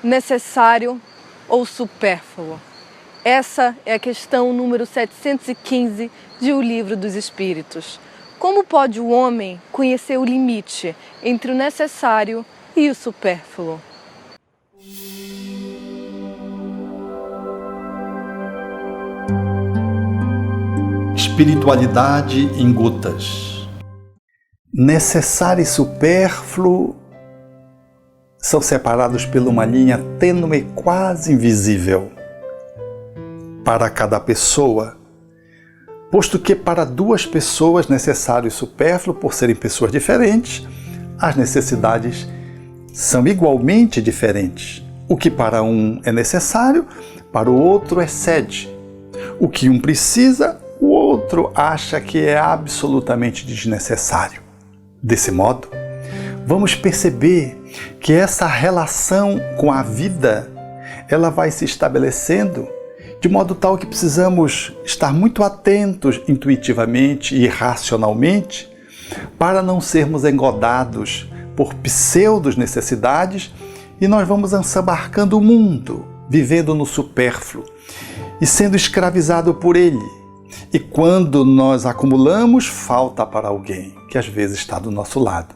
necessário ou supérfluo? Essa é a questão número 715 de O Livro dos Espíritos. Como pode o homem conhecer o limite entre o necessário e o supérfluo? Espiritualidade em gotas. Necessário e supérfluo são separados por uma linha tênue, quase invisível para cada pessoa, posto que para duas pessoas, necessário e supérfluo, por serem pessoas diferentes, as necessidades são igualmente diferentes. O que para um é necessário, para o outro excede. O que um precisa, o outro acha que é absolutamente desnecessário. Desse modo, vamos perceber que essa relação com a vida, ela vai se estabelecendo de modo tal que precisamos estar muito atentos intuitivamente e racionalmente para não sermos engodados por pseudos necessidades e nós vamos ensabarcando o mundo, vivendo no supérfluo e sendo escravizado por ele. E quando nós acumulamos, falta para alguém que às vezes está do nosso lado.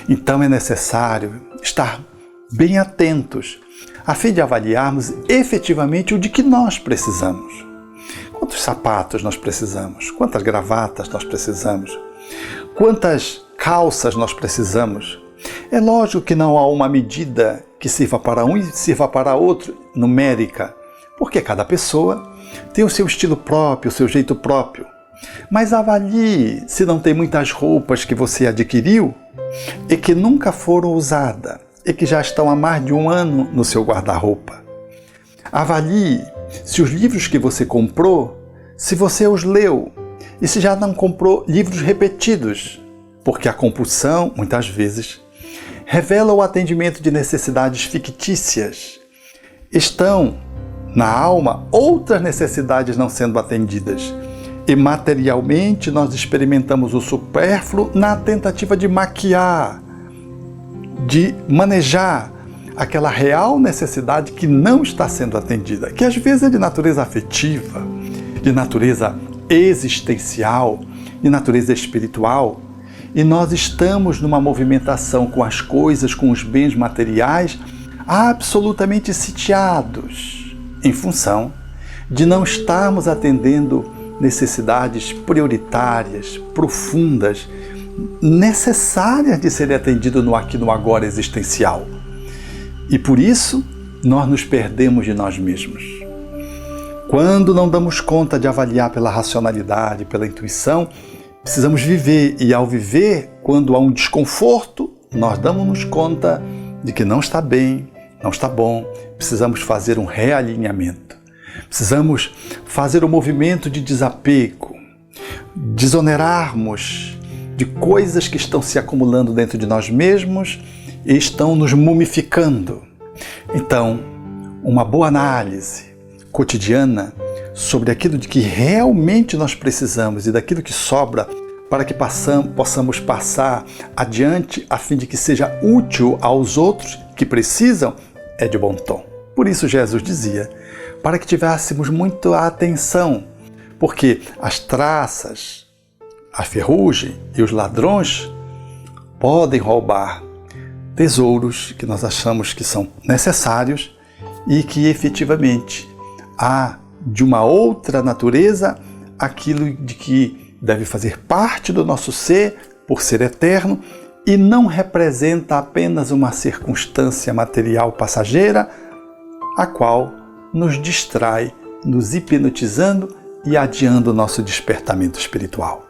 Então é necessário estar bem atentos a fim de avaliarmos efetivamente o de que nós precisamos. Quantos sapatos nós precisamos? Quantas gravatas nós precisamos? Quantas calças nós precisamos? É lógico que não há uma medida que sirva para um e sirva para outro, numérica, porque cada pessoa tem o seu estilo próprio, o seu jeito próprio. Mas avalie se não tem muitas roupas que você adquiriu e que nunca foram usadas e que já estão há mais de um ano no seu guarda-roupa. Avalie se os livros que você comprou, se você os leu e se já não comprou livros repetidos, porque a compulsão, muitas vezes, revela o atendimento de necessidades fictícias. Estão na alma outras necessidades não sendo atendidas. E materialmente nós experimentamos o supérfluo na tentativa de maquiar, de manejar aquela real necessidade que não está sendo atendida, que às vezes é de natureza afetiva, de natureza existencial, de natureza espiritual. E nós estamos numa movimentação com as coisas, com os bens materiais, absolutamente sitiados, em função de não estarmos atendendo necessidades prioritárias, profundas, necessárias de serem atendidas no aqui e no agora existencial. E por isso, nós nos perdemos de nós mesmos. Quando não damos conta de avaliar pela racionalidade, pela intuição, precisamos viver. E ao viver, quando há um desconforto, nós damos-nos conta de que não está bem, não está bom, precisamos fazer um realinhamento. Precisamos fazer um movimento de desapego, desonerarmos de coisas que estão se acumulando dentro de nós mesmos e estão nos mumificando. Então, uma boa análise cotidiana sobre aquilo de que realmente nós precisamos e daquilo que sobra para que possamos passar adiante a fim de que seja útil aos outros que precisam, é de bom tom. Por isso Jesus dizia, para que tivéssemos muita atenção, porque as traças, a ferrugem e os ladrões podem roubar tesouros que nós achamos que são necessários e que efetivamente há de uma outra natureza aquilo de que deve fazer parte do nosso ser por ser eterno e não representa apenas uma circunstância material passageira a qual nos distrai, nos hipnotizando e adiando o nosso despertamento espiritual.